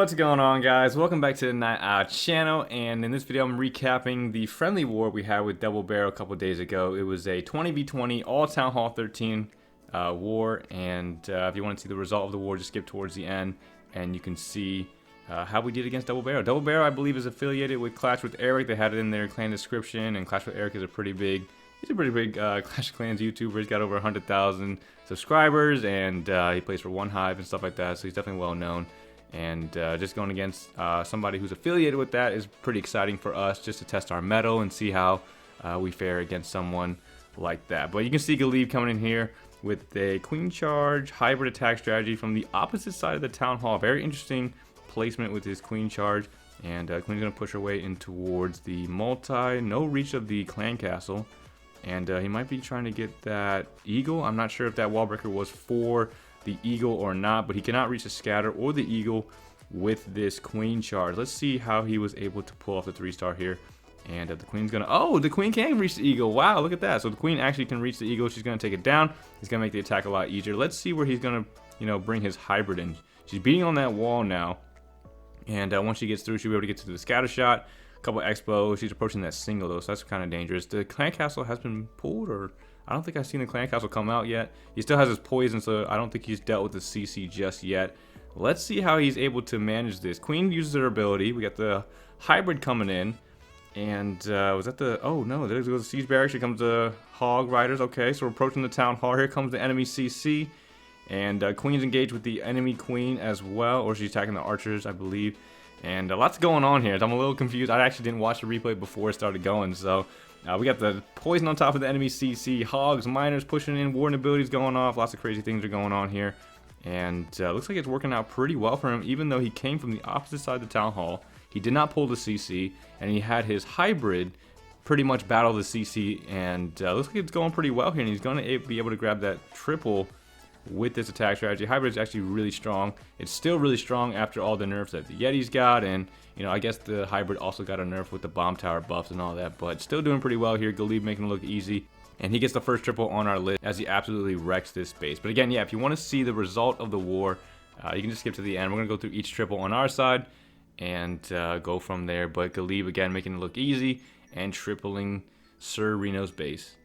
What's going on, guys? Welcome back to the channel, and in this video I'm recapping the friendly war we had with Double Barrel a couple days ago. It was a 20v20 all Town Hall 13 war, and if you want to see the result of the war, just skip towards the end and you can see how we did against Double Barrel. Double Barrel, I believe, is affiliated with Clash with Eric. They had it in their clan description, and Clash with Eric is a pretty big Clash of Clans YouTuber. He's got over 100,000 subscribers, and he plays for One Hive and stuff like that, so he's definitely well known. And just going against somebody who's affiliated with that is pretty exciting for us, just to test our mettle and see how we fare against someone like that. But you can see Galib coming in here with a Queen Charge hybrid attack strategy from the opposite side of the Town Hall. Very interesting placement with his Queen Charge. And Queen's going to push her way in towards the no reach of the clan castle. And he might be trying to get that eagle. I'm not sure if that wall breaker was for the eagle or not, but he cannot reach the scatter or the eagle with this Queen Charge. Let's see how he was able to pull off the 3-star here. And the Queen's gonna, oh, the Queen can reach the eagle. Wow, look at that. So the Queen actually can reach the eagle. She's gonna take it down. He's gonna make the attack a lot easier. Let's see where he's gonna, bring his hybrid in. She's beating on that wall now, and once she gets through, she'll be able to get to the scatter shot. A couple expos. She's approaching that single though, so that's kind of dangerous. The clan castle has been pulled, or I don't think I've seen the clan castle come out yet. He still has his poison, so I don't think he's dealt with the CC just yet. Let's see how he's able to manage this. Queen uses her ability. We got the hybrid coming in, and was that the? Oh no, there goes the siege barracks. Here comes the hog riders. Okay, so we're approaching the town hall. Here comes the enemy CC, and Queen's engaged with the enemy queen as well, or she's attacking the archers, I believe. And lots going on here. I'm a little confused. I actually didn't watch the replay before it started going, so we got the poison on top of the enemy CC, hogs, miners pushing in, warden abilities going off, lots of crazy things are going on here. And looks like it's working out pretty well for him, even though he came from the opposite side of the town hall. He did not pull the CC, and he had his hybrid pretty much battle the CC, and looks like it's going pretty well here, and he's going to be able to grab that triple with this attack strategy. Hybrid is actually really strong. It's still really strong after all the nerfs that the Yeti's got, and I guess the hybrid also got a nerf with the bomb tower buffs and all that, but still doing pretty well here. Galib making it look easy, and he gets the first triple on our list as he absolutely wrecks this base. But again, yeah, if you want to see the result of the war, you can just skip to the end. We're gonna go through each triple on our side and go from there. But Galib again making it look easy and tripling Sir Reno's base.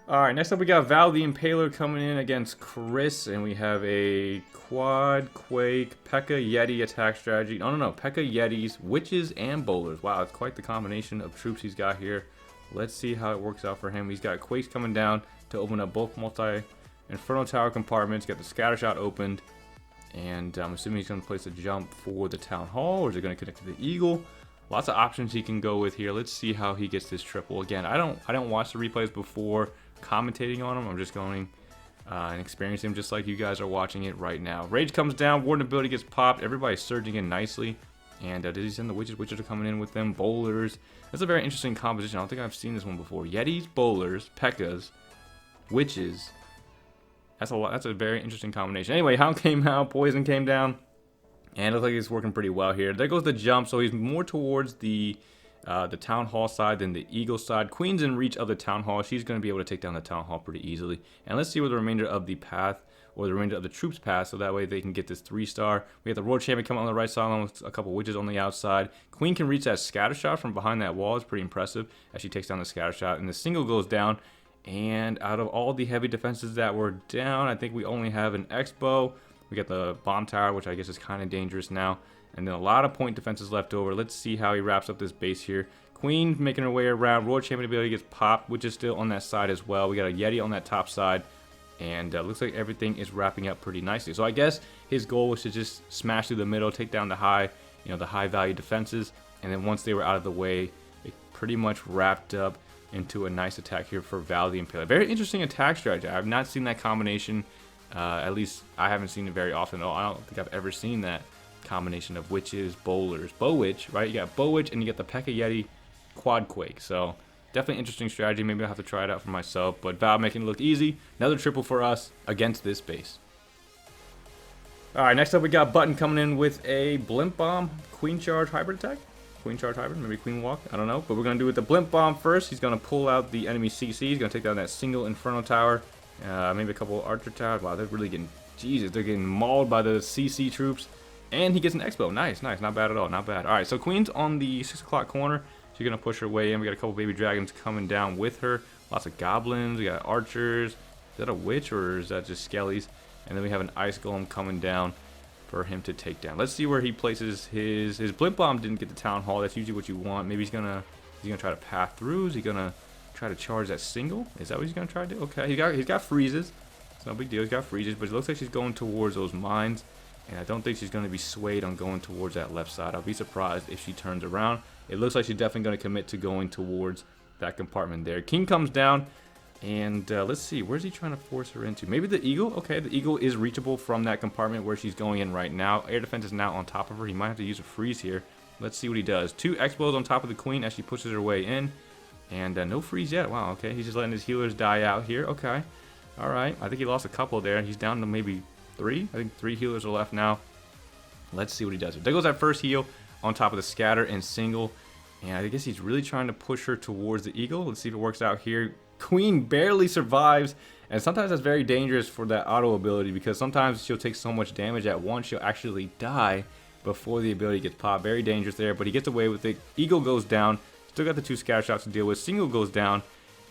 Alright, next up we got Val the Impaler coming in against Chris, and we have a Quad, Quake, P.E.K.K.A. Yeti attack strategy. No, P.E.K.K.A. Yetis, Witches, and Bowlers. Wow, it's quite the combination of troops he's got here. Let's see how it works out for him. He's got Quakes coming down to open up both multi-Inferno Tower compartments, got the scatter shot opened, and I'm assuming he's going to place a jump for the Town Hall, or is it going to connect to the Eagle? Lots of options he can go with here. Let's see how he gets this triple. Again, I don't watch the replays before commentating on them. I'm just going and experiencing them just like you guys are watching it right now. Rage comes down, warden ability gets popped, everybody's surging in nicely. And did he send the witches? Witches are coming in with them. Bowlers. That's a very interesting composition. I don't think I've seen this one before. Yetis, bowlers, P.E.K.K.A.s, witches. That's a lot. That's a very interesting combination. Anyway, Hound came out, poison came down, and it looks like it's working pretty well here. There goes the jump, so he's more towards the Town Hall side than the Eagle side. Queen's in reach of the Town Hall. She's going to be able to take down the Town Hall pretty easily. And let's see where the remainder of the path, or the remainder of the troops pass, so that way they can get this 3-star. We have the Royal Champion coming on the right side along with a couple witches on the outside. Queen can reach that scatter shot from behind that wall. It's pretty impressive as she takes down the scatter shot. And the single goes down. And out of all the heavy defenses that were down, I think we only have an Expo. We got the bomb tower, which I guess is kind of dangerous now. And then a lot of point defenses left over. Let's see how he wraps up this base here. Queen making her way around. Royal Champion ability gets popped, which is still on that side as well. We got a Yeti on that top side. And looks like everything is wrapping up pretty nicely. So I guess his goal was to just smash through the middle, take down the high value defenses. And then once they were out of the way, it pretty much wrapped up into a nice attack here for Val the Impaler. Very interesting attack strategy. I've not seen that combination. At least I haven't seen it very often. I don't think I've ever seen that combination of witches, bowlers, Bowwitch, right? You got Bowwitch and you got the P.E.K.K.A. Yeti Quad Quake. So definitely interesting strategy. Maybe I'll have to try it out for myself. But Val making it look easy. Another triple for us against this base. Alright, next up we got Button coming in with a Blimp Bomb Queen Charge hybrid attack. Queen Charge hybrid, maybe Queen Walk, I don't know. But we're going to do with the Blimp Bomb first. He's going to pull out the enemy CC. He's going to take down that single Inferno Tower. Maybe a couple Archer Towers. Wow, they're really getting Jesus, they're getting mauled by the CC troops. And he gets an expo. Nice, nice. Not bad at all. Not bad. All right, so Queen's on the 6 o'clock corner. She's going to push her way in. We got a couple baby dragons coming down with her. Lots of goblins. We got archers. Is that a witch or is that just skellies? And then we have an ice golem coming down for him to take down. Let's see where he places his blimp bomb. Didn't get the town hall. That's usually what you want. Maybe he's gonna try to path through. Is he gonna try to charge that single? Is that what he's gonna try to do? Okay, he's got freezes. It's no big deal. He's got freezes, but it looks like she's going towards those mines. And I don't think she's going to be swayed on going towards that left side. I'll be surprised if she turns around. It looks like she's definitely going to commit to going towards that compartment there. King comes down, and let's see. Where's he trying to force her into? Maybe the eagle? Okay, the eagle is reachable from that compartment where she's going in right now. Air defense is now on top of her. He might have to use a freeze here. Let's see what he does. 2 expos on top of the queen as she pushes her way in. And no freeze yet. Wow, okay. He's just letting his healers die out here. Okay. All right. I think he lost a couple there. He's down to maybe 3. I think 3 healers are left now. Let's see what he does. There goes that first heal on top of the scatter and single. And I guess he's really trying to push her towards the eagle. Let's see if it works out here. Queen barely survives. And sometimes that's very dangerous for that auto ability because sometimes she'll take so much damage at once she'll actually die before the ability gets popped. Very dangerous there, but he gets away with it. Eagle goes down. Still got the 2 scatter shots to deal with. Single goes down.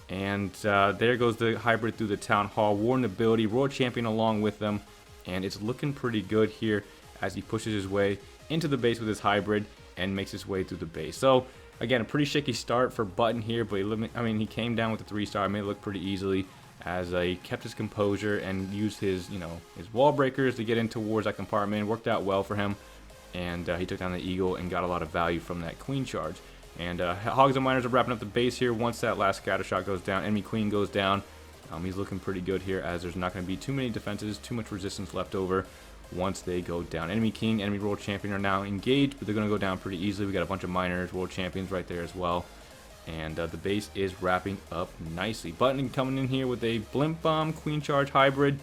And there goes the hybrid through the town hall. Warden ability. Royal champion along with them. And it's looking pretty good here as he pushes his way into the base with his hybrid and makes his way through the base. So, again, a pretty shaky start for Button here, but he came down with the 3-star. Made it look pretty easily as he kept his composure and used his, his wall breakers to get in towards that compartment. Worked out well for him, and he took down the eagle and got a lot of value from that queen charge. And Hogs and Miners are wrapping up the base here. Once that last scatter shot goes down, enemy queen goes down. He's looking pretty good here as there's not going to be too many defenses, too much resistance left over once they go down. Enemy king, enemy world champion are now engaged, but they're going to go down pretty easily. We got a bunch of miners, world champions right there as well. And the base is wrapping up nicely. Button coming in here with a blimp bomb, queen charge hybrid.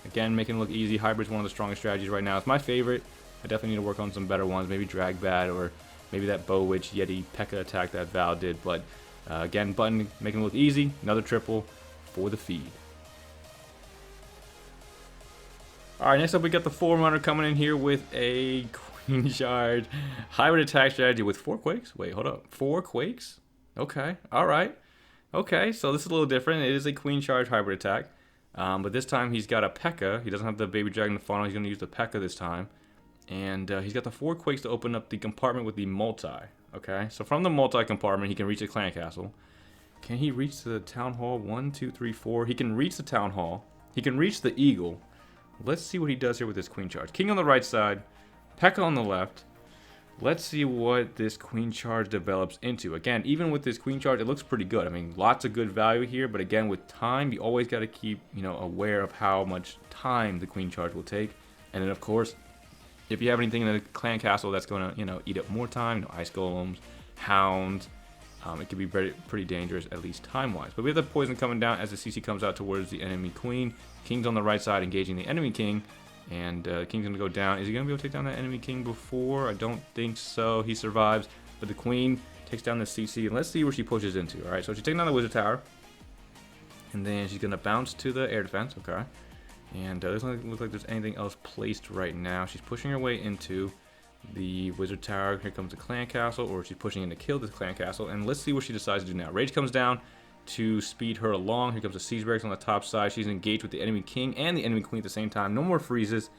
Again, making it look easy. Hybrid's one of the strongest strategies right now. It's my favorite. I definitely need to work on some better ones. Maybe drag bat or maybe that bow witch yeti P.E.K.K.A attack that Val did. But again, Button making it look easy. Another triple for the feed. Alright, next up we got the Forerunner coming in here with a Queen Charge hybrid attack strategy with 4 Quakes. Wait, hold up. 4 Quakes? Okay, alright. Okay, so this is a little different. It is a Queen Charge hybrid attack. But this time he's got a P.E.K.K.A. He doesn't have the Baby Dragon to funnel. He's going to use the P.E.K.K.A this time. And he's got the 4 Quakes to open up the compartment with the multi. Okay, so from the multi compartment he can reach the clan castle. Can he reach the town hall? 1, 2, 3, 4. He can reach the town hall. He can reach the eagle. Let's see what he does here with this queen charge. King on the right side, P.E.K.K.A on the left. Let's see what this queen charge develops into. Again, even with this queen charge, it looks pretty good. I mean, lots of good value here, but again, with time, you always got to keep, aware of how much time the queen charge will take. And then, of course, if you have anything in the clan castle that's going to, eat up more time, ice golems, hounds, it could be pretty dangerous, at least time-wise. But we have the poison coming down as the CC comes out towards the enemy queen. King's on the right side engaging the enemy king. And King's going to go down. Is he going to be able to take down that enemy king before? I don't think so. He survives. But the queen takes down the CC. And let's see where she pushes into. Alright, so she's taking down the wizard tower. And then she's going to bounce to the air defense. Okay. And it doesn't look like there's anything else placed right now. She's pushing her way into the wizard tower. Here comes the clan castle, or she's pushing in to kill the clan castle. And let's see what she decides to do now. Rage comes down to speed her along. Here comes the siege barracks on the top side. She's engaged with the enemy king and the enemy queen at the same time. No more freezes.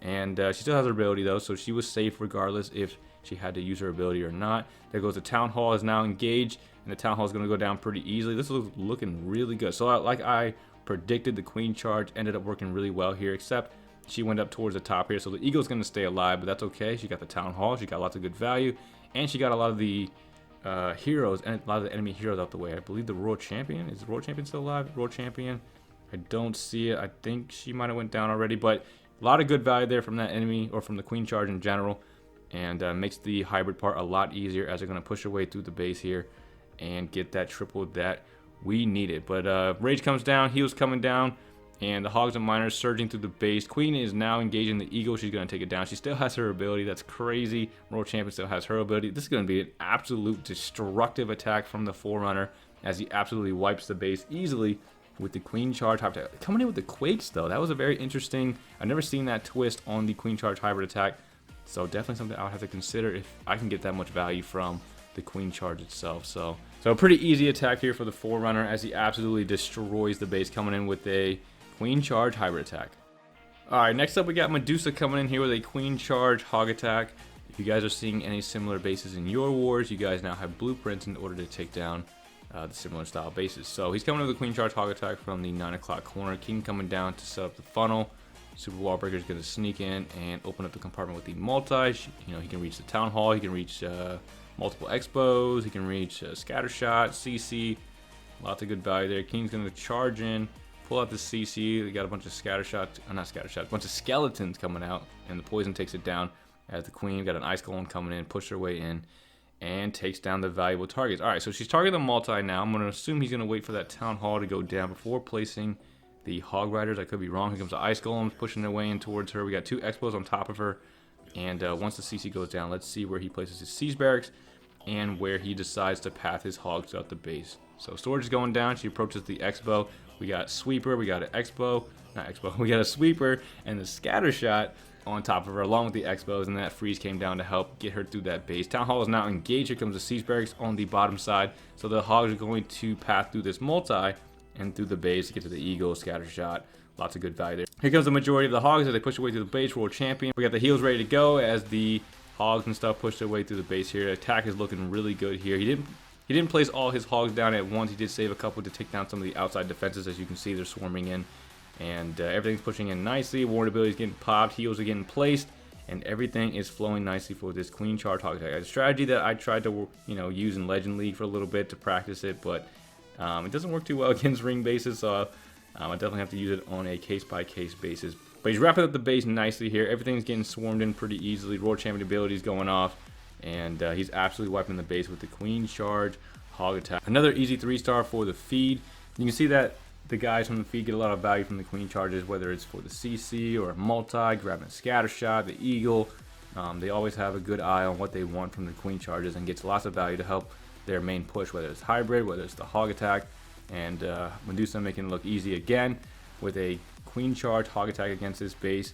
And she still has her ability though, so she was safe regardless if she had to use her ability or not. There goes the town hall is now engaged, and the town hall is going to go down pretty easily. This is looking really good. So like I predicted, the queen charge ended up working really well here, except she went up towards the top here. So the eagle's going to stay alive, but that's okay. She got the town hall. She got lots of good value, and she got a lot of the heroes and a lot of the enemy heroes out the way. I believe the royal champion, is the royal champion still alive? Royal champion, I don't see it. I think she might have went down already, but a lot of good value there from that enemy, or from the queen charge in general, and makes the hybrid part a lot easier as they're going to push their way through the base here and get that triple that we needed. But Rage comes down, heals coming down, and the Hogs and Miners surging through the base. Queen is now engaging the eagle. She's going to take it down. She still has her ability. That's crazy. World Champion still has her ability. This is going to be an absolute destructive attack from the Forerunner as he absolutely wipes the base easily with the queen charge hybrid attack. Coming in with the quakes though, that was a very interesting. I've never seen that twist on the queen charge hybrid attack, so definitely something I would have to consider if I can get that much value from the queen charge itself. So a pretty easy attack here for the Forerunner as he absolutely destroys the base, coming in with a queen charge hybrid attack. Alright, next up we got Medusa coming in here with a queen charge hog attack. If you guys are seeing any similar bases in your wars, you guys now have blueprints in order to take down the similar style bases. So he's coming with a queen charge hog attack from the 9 o'clock corner. King coming down to set up the funnel. Super Wall Breaker is going to sneak in and open up the compartment with the multi. You know, he can reach the Town Hall, he can reach multiple expos, he can reach Scattershot, CC. Lots of good value there. King's going to charge in, pull out the CC. We got a bunch of Scattershots, not Scattershots, a bunch of skeletons coming out, and the poison takes it down. As the Queen got an Ice Golem coming in, push her way in, and takes down the valuable targets. Alright, so she's targeting the multi now. I'm going to assume he's going to wait for that Town Hall to go down before placing the Hog Riders. I could be wrong. Here comes the Ice Golems pushing their way in towards her. We got 2 expos on top of her. And once the CC goes down, let's see where he places his Siege Barracks and where he decides to path his hogs throughout the base. So storage is going down. She approaches the Expo. We got Sweeper. We got an Expo. Not Expo. We got a Sweeper and the Scattershot on top of her along with the Expos, and that freeze came down to help get her through that base. Town Hall is now engaged. Here comes the Siege Barracks on the bottom side. So the hogs are going to path through this multi and through the base to get to the Eagle, Scattershot. Lots of good value there. Here comes the majority of the hogs as they push their way through the base. World Champion. We got the heals ready to go as the hogs and stuff push their way through the base here. Attack is looking really good here. He didn't place all his hogs down at once. He did save a couple to take down some of the outside defenses. As you can see, they're swarming in. And everything's pushing in nicely. Warden ability is getting popped. Heals are getting placed. And everything is flowing nicely for this queen charge hog attack. A strategy that I tried to use in Legend League for a little bit to practice it, but it doesn't work too well against ring bases, so I definitely have to use it on a case-by-case basis. But he's wrapping up the base nicely here. Everything's getting swarmed in pretty easily. World Champion ability is going off, and he's absolutely wiping the base with the queen charge hog attack. Another easy 3-star for the feed. You can see that the guys from the feed get a lot of value from the queen charges, whether it's for the CC or a multi, grabbing a Scattershot, the Eagle. They always have a good eye on what they want from the queen charges and gets lots of value to help their main push, whether it's hybrid, whether it's the hog attack. And Medusa making it look easy again with a queen charge hog attack against this base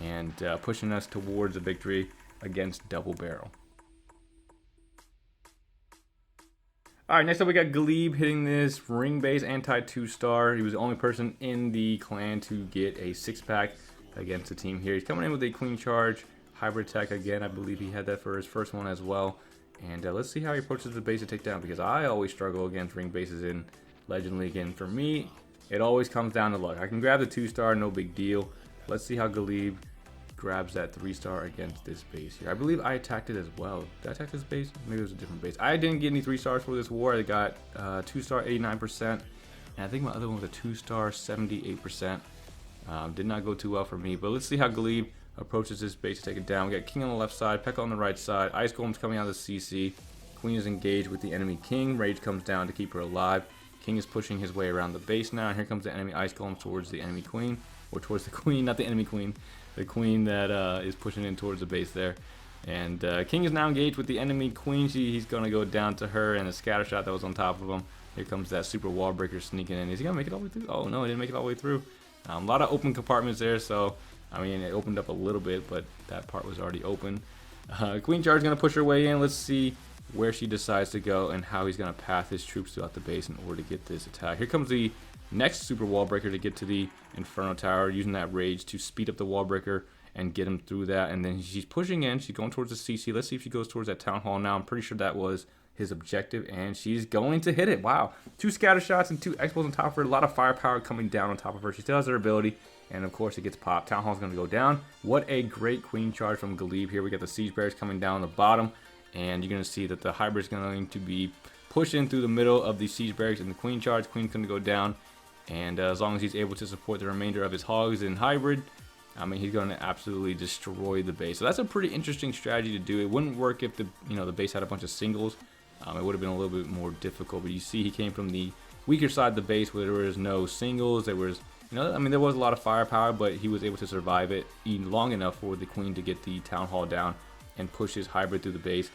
and pushing us towards a victory against Double Barrel. Alright, next up we got Glebe hitting this ring base anti 2-star. He was the only person in the clan to get a 6-pack against the team here. He's coming in with a queen charge hybrid attack again. I believe he had that for his first one as well. And let's see how he approaches the base to take down, because I always struggle against ring bases in Legend League. And for me, it always comes down to luck. I can grab the 2-star, no big deal. Let's see how Glebe grabs that 3-star against this base here. I believe I attacked it as well. Did I attack this base? Maybe it was a different base. I didn't get any 3-stars for this war. I got 2-star 89%, and I think my other one was a 2-star 78%. Did not go too well for me, but let's see how Glebe approaches this base to take it down. We got King on the left side, Pekka on the right side, Ice Golem's coming out of the CC. Queen is engaged with the enemy King. Rage comes down to keep her alive. King is pushing his way around the base now, and here comes the enemy Ice Golem towards the enemy Queen, or towards the Queen, not the enemy Queen. The Queen that is pushing in towards the base there. And King is now engaged with the enemy Queen. He's going to go down to her and a Scattershot that was on top of him. Here comes that Super Wall Breaker sneaking in. Is he going to make it all the way through? Oh, no, he didn't make it all the way through. A lot of open compartments there, so, I mean, it opened up a little bit, but that part was already open. Queen Charge is going to push her way in. Let's see where she decides to go and how he's going to path his troops throughout the base in order to get this attack. Here comes the next Super Wall Breaker to get to the Inferno Tower, using that Rage to speed up the Wall Breaker and get him through that. And then she's pushing in. She's going towards the CC. Let's see if she goes towards that Town Hall now. I'm pretty sure that was his objective, and she's going to hit it. Wow. 2 scatter shots and 2 expos on top of her. A lot of firepower coming down on top of her. She still has her ability, and of course it gets popped. Town Hall's going to go down. What a great queen charge from Glebe here. We got the Siege Bears coming down on the bottom, and you're going to see that the hybrid is going to be pushing through the middle of the Siege Barracks and the queen charge. Queen's going to go down, and as long as he's able to support the remainder of his hogs in hybrid, I mean, he's going to absolutely destroy the base. So that's a pretty interesting strategy to do. It wouldn't work if the base had a bunch of singles. It would have been a little bit more difficult. But you see, he came from the weaker side of the base where there was no singles. There was, there was a lot of firepower, but he was able to survive it long enough for the queen to get the Town Hall down and push his hybrid through the base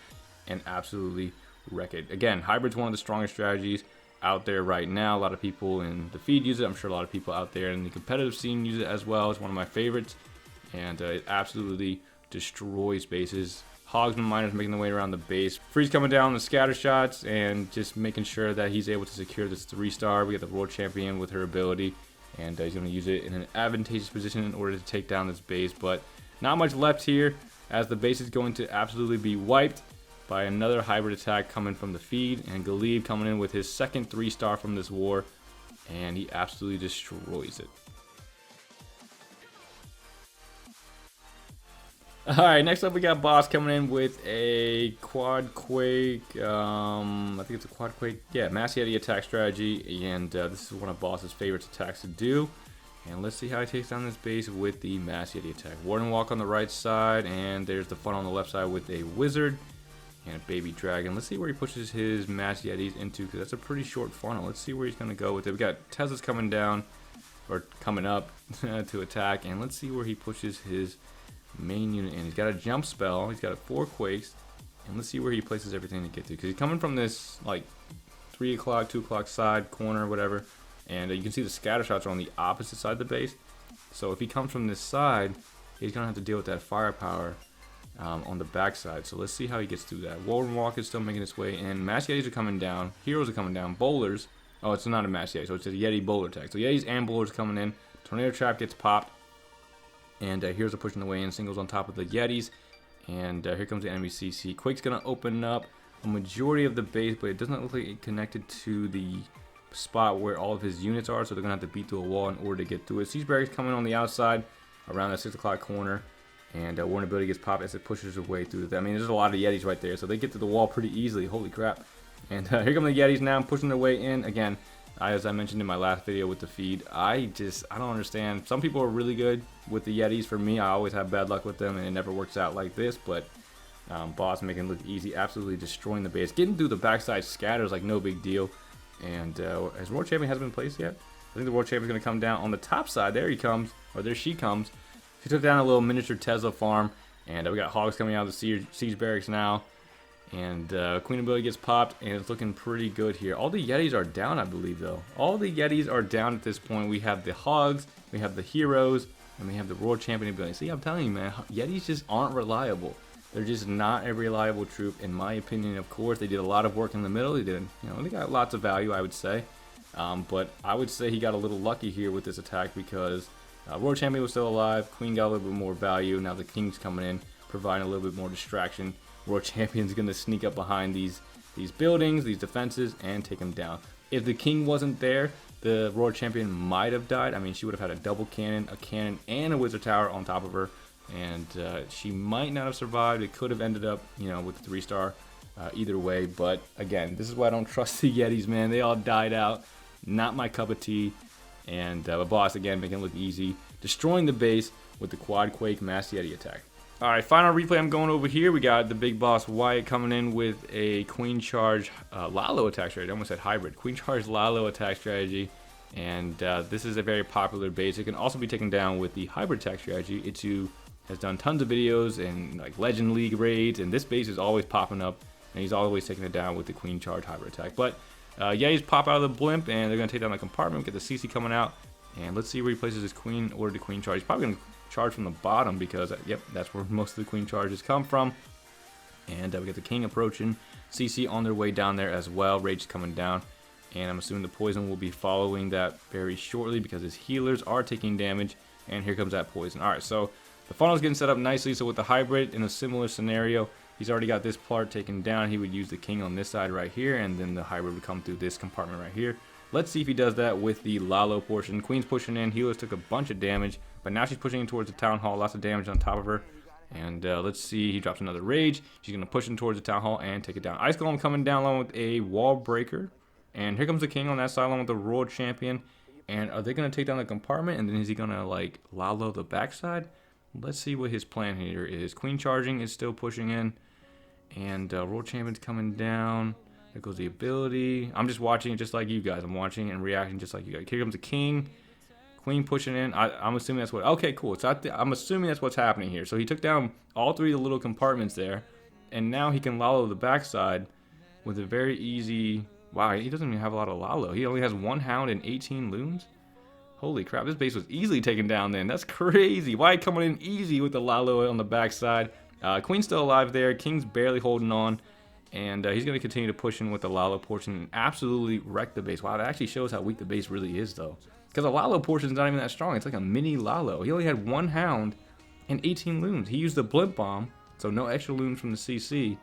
and absolutely wreck it. Again, hybrid's one of the strongest strategies. out there right now. A lot of people in the feed use it. I'm sure a lot of people out there in the competitive scene use it as well. It's one of my favorites, and it absolutely destroys bases. Hogs and miners making their way around the base. Freeze coming down the scatter shots and just making sure that he's able to secure this 3-star. We got the world champion with her ability, and he's going to use it in an advantageous position in order to take down this base. But not much left here, as the base is going to absolutely be wiped by another hybrid attack coming from the feed, and Galib coming in with his second 3-star from this war, and he absolutely destroys it. Alright, next up we got Boss coming in with a Quad Quake, I think it's a Quad Quake, yeah, Mass Yeti attack strategy, and this is one of Boss's favorite attacks to do. And let's see how he takes down this base with the Mass Yeti attack. Warden Walk on the right side, and there's the funnel on the left side with a Wizard and a Baby Dragon. Let's see where he pushes his Mass Yetis into, because that's a pretty short funnel. Let's see where he's going to go with it. We got Teslas coming down, or coming up to attack, and let's see where he pushes his main unit in. He's got a jump spell, he's got 4 quakes, and let's see where he places everything to get to, because he's coming from this like 3 o'clock, 2 o'clock side, corner, whatever, and you can see the scatter shots are on the opposite side of the base. So if he comes from this side, he's gonna have to deal with that firepower on the back side. So let's see how he gets through that. Warden Walk is still making its way in. Mass Yetis are coming down, heroes are coming down, bowlers, oh, it's not a Mass Yeti, so it's a Yeti bowler attack. So Yetis and bowlers coming in, tornado trap gets popped, and heroes are pushing the way in, singles on top of the Yetis, and here comes the enemy CC. Quake's gonna open up a majority of the base, but it doesn't look like it connected to the spot where all of his units are, so they're gonna have to beat through a wall in order to get through it. Siege Barracks coming on the outside around that 6 o'clock corner, and Warden ability gets popped as it pushes its way through. I mean, there's a lot of Yetis right there, so they get to the wall pretty easily. Holy crap. And here come the Yetis now, pushing their way in. Again, as I mentioned in my last video with the feed, I don't understand. Some people are really good with the Yetis. For me, I always have bad luck with them, and it never works out like this. But Boss making it look easy, absolutely destroying the base. Getting through the backside scatters like no big deal. And his World Champion hasn't been placed yet. I think the World Champion is going to come down on the top side. There he comes, or there she comes. She took down a little miniature Tesla farm, and we got Hogs coming out of the Siege Barracks now. And Queen ability gets popped, and it's looking pretty good here. All the Yetis are down, I believe, though. All the Yetis are down at this point. We have the Hogs, we have the heroes, and we have the World Champion ability. See, I'm telling you, man, Yetis just aren't reliable. They're just not a reliable troop, in my opinion. Of course, they did a lot of work in the middle. They did, they got lots of value, I would say. But I would say he got a little lucky here with this attack, because World Champion was still alive. Queen got a little bit more value. Now the King's coming in, providing a little bit more distraction. World Champion's going to sneak up behind these buildings, these defenses, and take them down. If the King wasn't there, the World Champion might have died. I mean, she would have had a double cannon, a cannon, and a Wizard Tower on top of her. And she might not have survived. It could have ended up, with the 3-star either way. But again, this is why I don't trust the Yetis, man. They all died out. Not my cup of tea. And Boss, again, making it look easy. Destroying the base with the Quad Quake Mass Yeti attack. Alright, final replay. I'm going over here. We got the big boss Wyatt coming in with a Queen Charge Lalo attack strategy. I almost said hybrid. Queen Charge Lalo attack strategy. And this is a very popular base. It can also be taken down with the hybrid attack strategy. Itsu has done tons of videos and like Legend League raids, and this base is always popping up, and he's always taking it down with the Queen Charge hybrid attack. But Yetis pop out of the blimp, and they're going to take down the compartment, get the CC coming out, and let's see where he places his Queen or the Queen Charge. He's probably going to charge from the bottom, because yep, that's where most of the Queen Charges come from. And we got the King approaching, CC on their way down there as well. Rage is coming down, and I'm assuming the poison will be following that very shortly, because his healers are taking damage, and here comes that poison. Alright, so the funnel is getting set up nicely. So with the hybrid, in a similar scenario, he's already got this part taken down. He would use the King on this side right here, and then the hybrid would come through this compartment right here. Let's see if he does that with the Lalo portion. Queen's pushing in. Healers took a bunch of damage, but now she's pushing in towards the Town Hall. Lots of damage on top of her. And let's see. He drops another Rage. She's going to push in towards the Town Hall and take it down. Ice Golem coming down along with a Wall Breaker. And here comes the King on that side along with the World Champion. And are they going to take down the compartment? And then is he going to, like, Lalo the backside? Let's see what his plan here is. Queen charging is still pushing in. And World Champion's coming down. There goes the ability. I'm just watching it just like you guys. I'm watching and reacting just like you guys. Here comes the King. Queen pushing in. I'm assuming that's what... Okay, cool. So I'm assuming that's what's happening here. So he took down all 3 of the little compartments there. And now he can Lalo the backside with a very easy Wow, he doesn't even have a lot of Lalo. He only has 1 Hound and 18 Loons. Holy crap, this base was easily taken down then. That's crazy. Why coming in easy with the Lalo on the backside? Queen's still alive there. King's barely holding on. And he's going to continue to push in with the Lalo portion and absolutely wreck the base. Wow, that actually shows how weak the base really is, though. Because the Lalo portion is not even that strong. It's like a mini Lalo. He only had 1 Hound and 18 Loons. He used the Blimp Bomb, so no extra Loons from the CC.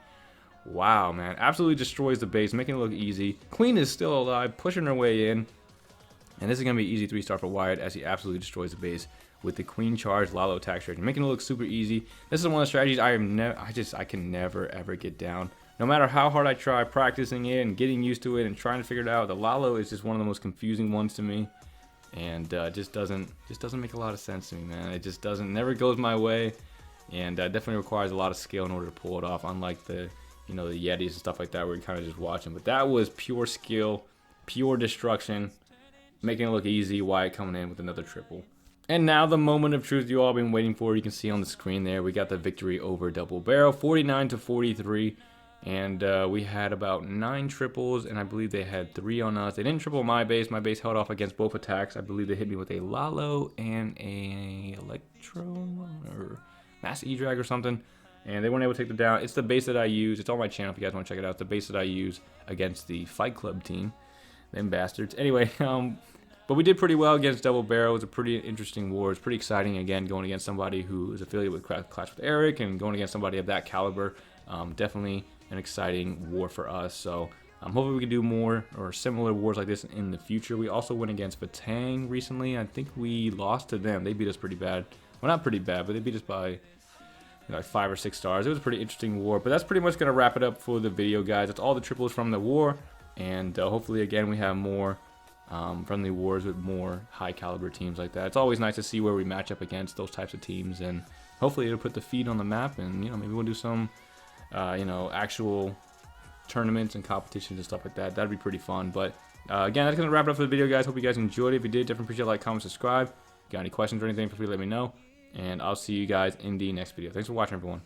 Wow, man. Absolutely destroys the base, making it look easy. Queen is still alive, pushing her way in. And this is going to be easy 3-star for Wyatt as he absolutely destroys the base with the Queen Charge Lalo attack strategy, making it look super easy. This is one of the strategies I can never ever get down. No matter how hard I try practicing it and getting used to it and trying to figure it out, the Lalo is just one of the most confusing ones to me, and just doesn't make a lot of sense to me, man. It just never goes my way, and definitely requires a lot of skill in order to pull it off. Unlike the the Yetis and stuff like that, where you're kind of just watching. But that was pure skill, pure destruction, making it look easy. Wyatt coming in with another triple. And now the moment of truth you all been waiting for. You can see on the screen there, we got the victory over Double Barrel, 49-43. And we had about 9 triples, and I believe they had 3 on us. They didn't triple my base. My base held off against both attacks. I believe they hit me with a Lalo and a Electro or Mass E-Drag or something. And they weren't able to take it down. It's the base that I use. It's on my channel if you guys want to check it out. It's the base that I use against the Fight Club team. Them bastards. Anyway, but we did pretty well against Double Barrel. It was a pretty interesting war. It's pretty exciting, again, going against somebody who is affiliated with Clash with Eric and going against somebody of that caliber. Definitely an exciting war for us. So hopefully we can do more or similar wars like this in the future. We also went against Batang recently. I think we lost to them. They beat us pretty bad. Well, not pretty bad, but they beat us by like 5 or 6 stars. It was a pretty interesting war. But that's pretty much going to wrap it up for the video, guys. That's all the triples from the war. And hopefully, again, we have more friendly wars with more high caliber teams like that. It's always nice to see where we match up against those types of teams. And hopefully it'll put the feed on the map. And, maybe we'll do some actual tournaments and competitions and stuff like that. That'd be pretty fun. But again, that's gonna wrap it up for the video, guys. Hope you guys enjoyed it. If you did, definitely appreciate a like, comment, subscribe. If you got any questions or anything, feel free to let me know, and I'll see you guys in the next video. Thanks for watching, everyone.